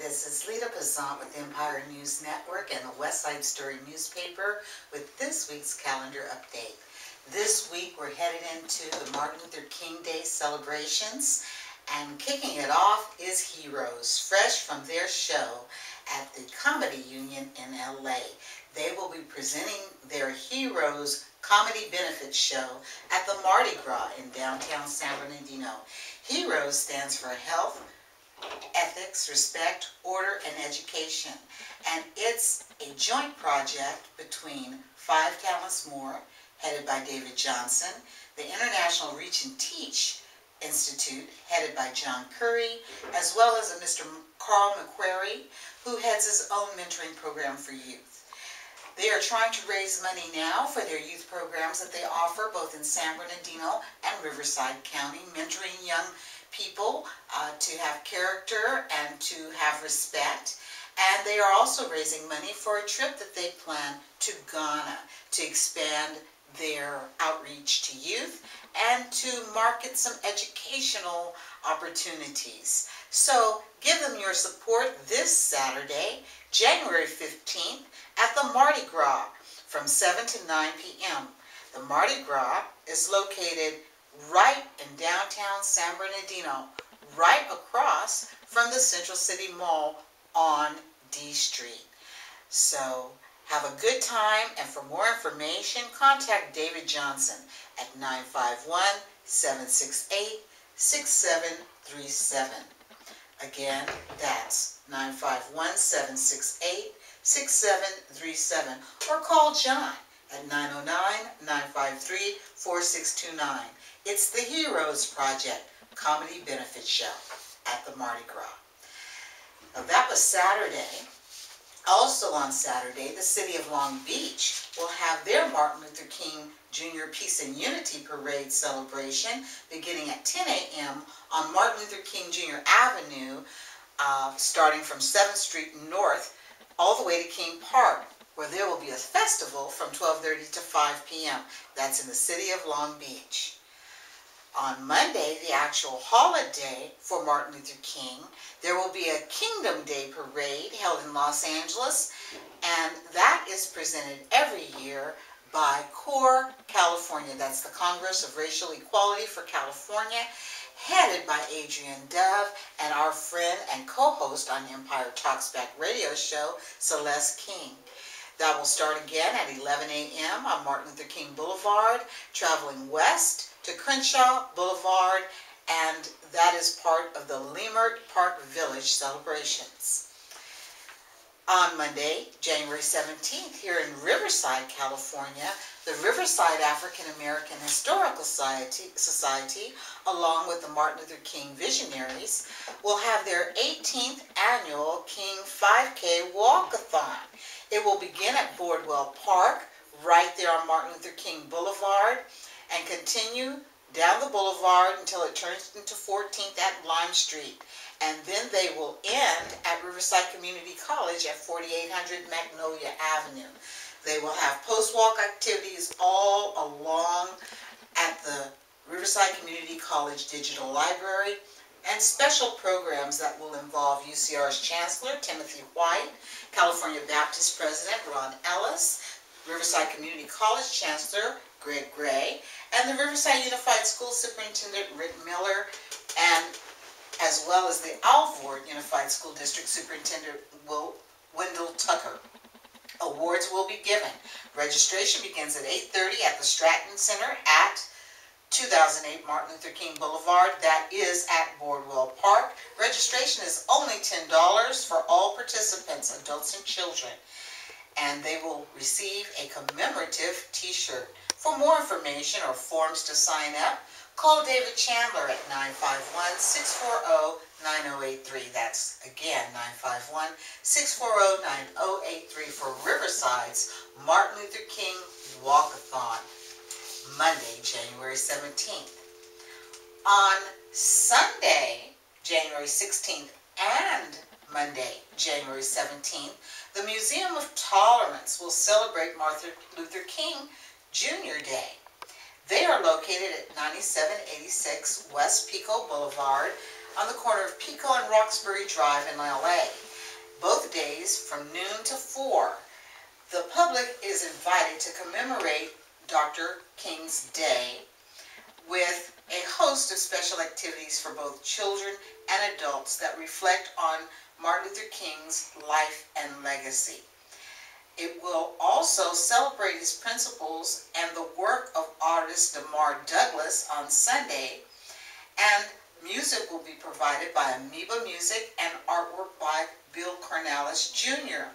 This is Lita Pazant with Empire News Network and the West Side Story newspaper with this week's calendar update. This week we're headed into the Martin Luther King Day celebrations, and kicking it off is Heroes, fresh from their show at the Comedy Union in LA. They will be presenting their Heroes Comedy Benefit Show at the Mardi Gras in downtown San Bernardino. Heroes stands for Health, Ethics, Respect, Order, and Education. And it's a joint project between Five Talents More, headed by David Johnson, the International Reach and Teach Institute, headed by John Curry, as well as a Mr. Carl McQuarrie, who heads his own mentoring program for youth. They are trying to raise money now for their youth programs that they offer both in San Bernardino and Riverside County, mentoring young people to have character and to have respect. And they are also raising money for a trip that they plan to Ghana to expand their outreach to youth and to market some educational opportunities. So give them your support this Saturday, January 15th, at the Mardi Gras from 7 to 9 p.m. The Mardi Gras is located right in downtown San Bernardino, right across from the Central City Mall on D Street. So have a good time, and for more information, contact David Johnson at 951-768-6737. Again, that's 951-768-6737, or call John at 909-953-4629. It's the Heroes Project Comedy Benefit Show at the Mardi Gras. Now that was Saturday. Also on Saturday, the city of Long Beach will have their Martin Luther King Jr. Peace and Unity Parade celebration beginning at 10 a.m. on Martin Luther King Jr. Avenue, starting from 7th Street North all the way to King Park, where there will be a festival from 12:30 to 5 p.m. That's in the city of Long Beach. On Monday, the actual holiday for Martin Luther King, there will be a Kingdom Day parade held in Los Angeles, and that is presented every year by CORE California. That's the Congress of Racial Equality for California, headed by Adrienne Dove and our friend and co-host on Empire Talks Back radio show, Celeste King. That will start again at 11 a.m. on Martin Luther King Boulevard, traveling west to Crenshaw Boulevard, and that is part of the Leimert Park Village celebrations. On Monday, January 17th, here in Riverside, California, the Riverside African American Historical Society, along with the Martin Luther King Visionaries, will have their 18th annual King 5K Walkathon. It will begin at Boardwell Park, right there on Martin Luther King Boulevard, and continue down the boulevard until it turns into 14th at Lime Street. And then they will end at Riverside Community College at 4800 Magnolia Avenue. They will have post-walk activities all along at the Riverside Community College Digital Library, and special programs that will involve UCR's Chancellor, Timothy White, California Baptist President, Ron Ellis, Riverside Community College Chancellor, Greg Gray, and the Riverside Unified School Superintendent, Rick Miller, and as well as the Alvord Unified School District Superintendent, Wendell Tucker. Awards will be given. Registration begins at 8:30 at the Stratton Center at 2008 Martin Luther King Boulevard. That is at Boardwell Park. Registration is only $10 for all participants, adults and children, and they will receive a commemorative t-shirt. For more information or forms to sign up, call David Chandler at 951-640-9083. That's again 951-640-9083 for Riverside's Martin Luther King Walkathon, Monday, January 17th. On Sunday, January 16th, and Monday, January 17th, the Museum of Tolerance will celebrate Martin Luther King Jr. Day. They are located at 9786 West Pico Boulevard on the corner of Pico and Roxbury Drive in LA. both days from noon to 4. The public is invited to commemorate Dr. King's Day with a host of special activities for both children and adults that reflect on Martin Luther King's life and legacy. It will also celebrate his principles and the work of artist DeMar Douglas on Sunday, and music will be provided by Amoeba Music and artwork by Bill Cornelis Jr.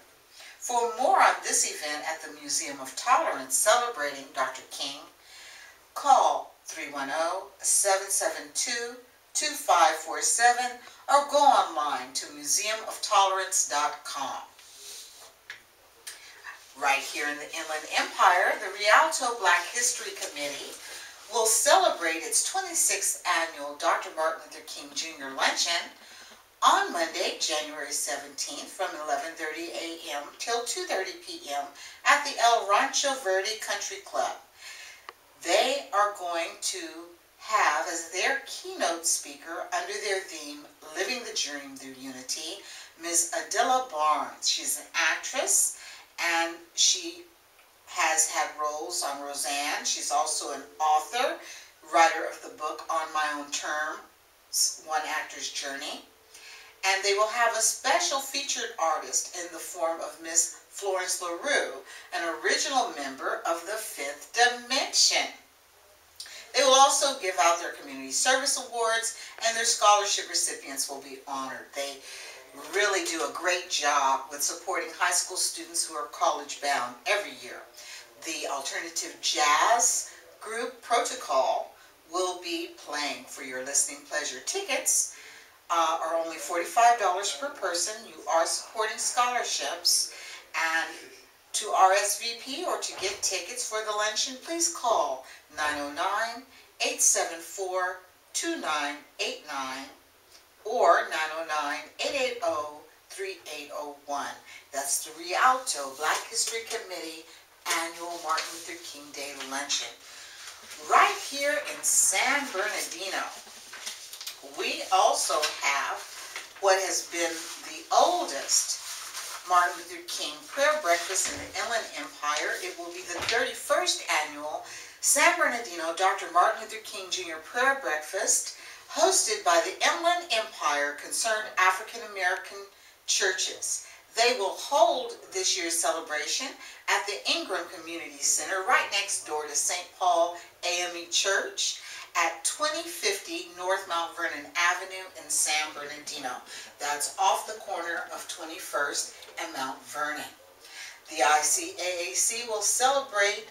For more on this event at the Museum of Tolerance celebrating Dr. King, call 310-772-2547 or go online to museumoftolerance.com. Right here in the Inland Empire, the Rialto Black History Committee will celebrate its 26th annual Dr. Martin Luther King Jr. Luncheon on Monday, January 17th from 11:30 a.m. till 2:30 p.m. at the El Rancho Verde Country Club. They are going to have as their keynote speaker under their theme, Living the Dream Through Unity, Ms. Adela Barnes. She's an actress and she has had roles on Roseanne. She's also an author, writer of the book On My Own Terms, One Actor's Journey. And they will have a special featured artist in the form of Miss Florence LaRue, an original member of the Fifth Dimension. They will also give out their community service awards, and their scholarship recipients will be honored. They really do a great job with supporting high school students who are college bound every year. The alternative jazz group Protocol will be playing for your listening pleasure. Tickets are only $45 per person. You are supporting scholarships, and to RSVP or to get tickets for the luncheon, please call 909-874-2989 or 909-880-3801. That's the Rialto Black History Committee Annual Martin Luther King Day Luncheon. Right here in San Bernardino, we also have what has been the oldest Martin Luther King prayer breakfast in the Inland Empire. It will be the 31st annual San Bernardino Dr. Martin Luther King Jr. prayer breakfast, hosted by the Inland Empire Concerned African American Churches. They will hold this year's celebration at the Ingram Community Center right next door to St. Paul AME Church at 2050 North Mount Vernon Avenue in San Bernardino. That's off the corner of 21st and Mount Vernon. The ICAAC will celebrate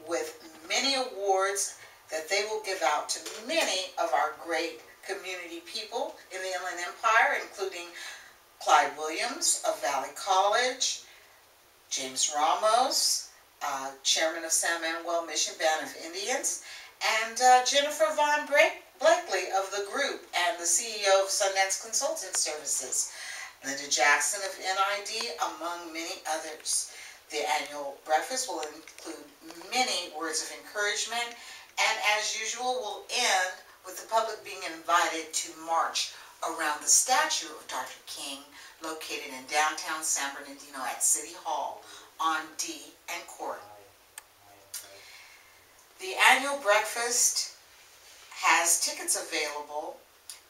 with many awards that they will give out to many of our great community people in the Inland Empire, including Clyde Williams of Valley College, James Ramos, chairman of San Manuel Mission Band of Indians, and Jennifer Von Blakely of the group and the CEO of Sundance Consulting Services, Linda Jackson of NID, among many others. The annual breakfast will include many words of encouragement, and as usual will end with the public being invited to march around the statue of Dr. King located in downtown San Bernardino at City Hall on D and Court. The annual breakfast has tickets available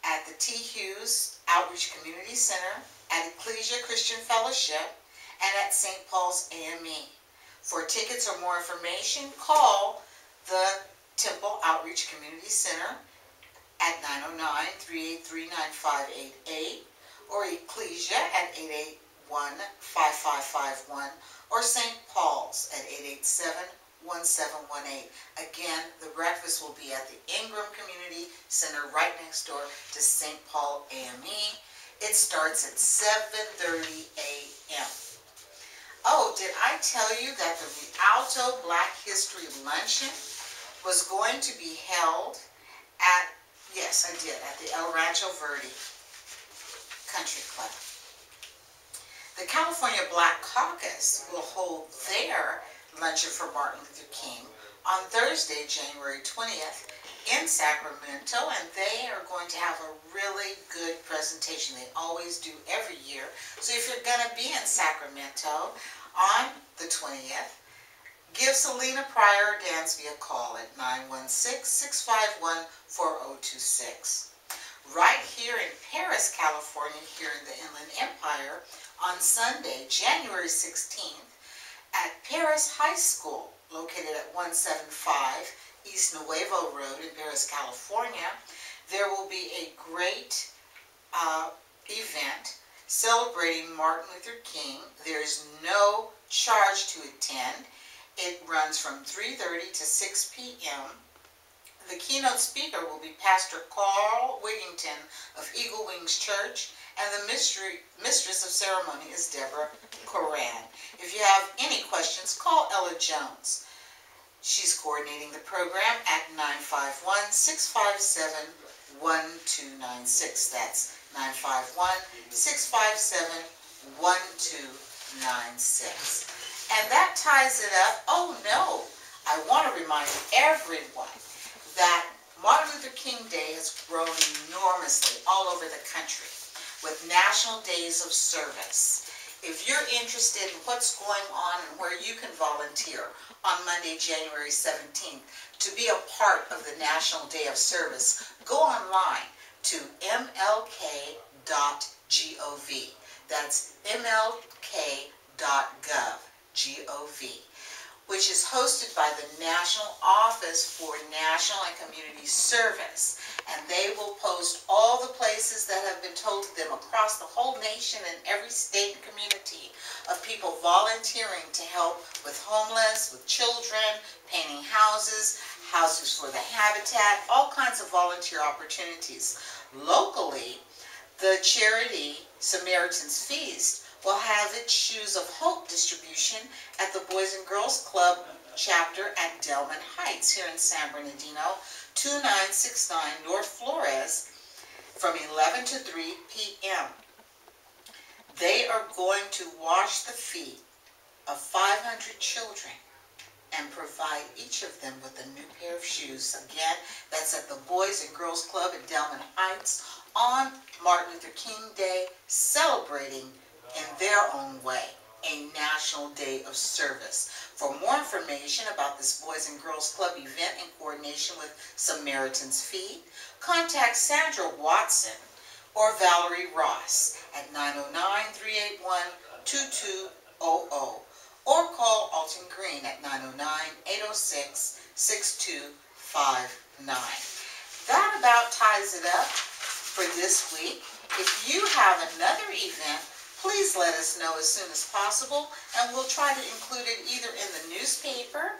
at the T. Hughes Outreach Community Center, at Ecclesia Christian Fellowship, and at St. Paul's AME. For tickets or more information, call the Temple Outreach Community Center at 909-383-9588 or Ecclesia at 881-5551 or St. Paul's at 887-1718. Again, the breakfast will be at the Ingram Community Center right next door to St. Paul AME. It starts at 7:30 a.m. Oh, did I tell you that the Rialto Black History Luncheon was going to be held at, yes, I did, at the El Rancho Verde Country Club. The California Black Caucus will hold their luncheon for Martin Luther King on Thursday, January 20th in Sacramento, and they are going to have a really good presentation. They always do every year. So if you're going to be in Sacramento on the 20th, give Selena Pryor Dansby a call at 916-651-4026. Right here in Perris, California, here in the Inland Empire, on Sunday, January 16th, at Perris High School, located at 175 East Nuevo Road in Perris, California, there will be a great event celebrating Martin Luther King. There's no charge to attend. It runs from 3:30 to 6 p.m. The keynote speaker will be Pastor Carl Wigington of Eagle Wings Church, and the mistress of ceremony is Deborah Coran. If you have any questions, call Ella Jones. She's coordinating the program at 951-657-1296. That's 951-657-1296. And that ties it up. Oh no, I want to remind everyone that Martin Luther King Day has grown enormously all over the country with National Days of Service. If you're interested in what's going on and where you can volunteer on Monday, January 17th to be a part of the National Day of Service, go online to mlk.gov. That's mlk.gov, G-O-V, which is hosted by the National Office for National and Community Service. And they will post all the places that have been told to them across the whole nation and every state and community of people volunteering to help with homeless, with children, painting houses, houses for the habitat, all kinds of volunteer opportunities. Locally, the charity Samaritan's Feast will have its Shoes of Hope distribution at the Boys and Girls Club chapter at Delman Heights here in San Bernardino, 2969 North Flores, from 11 to 3 p.m. They are going to wash the feet of 500 children and provide each of them with a new pair of shoes. Again, that's at the Boys and Girls Club at Delman Heights on Martin Luther King Day, celebrating in their own way a National Day of Service. For more information about this Boys and Girls Club event in coordination with Samaritan's Feet, contact Sandra Watson or Valerie Ross at 909-381-2200 or call Alton Green at 909-806-6259. That about ties it up for this week. If you have another event, please let us know as soon as possible, and we'll try to include it either in the newspaper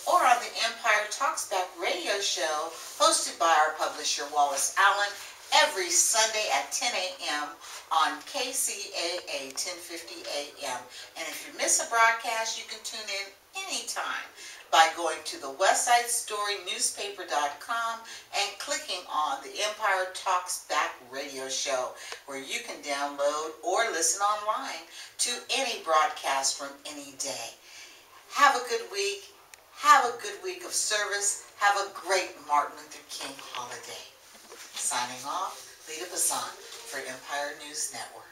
or on the Empire Talks Back radio show hosted by our publisher Wallace Allen every Sunday at 10 a.m. on KCAA 1050 a.m. And if you miss a broadcast, you can tune in anytime by going to the WestsideStoryNewspaper.com and clicking on the Empire Talks Back radio show, where you can download or listen online to any broadcast from any day. Have a good week. Have a good week of service. Have a great Martin Luther King holiday. Signing off, Lita Bassan for Empire News Network.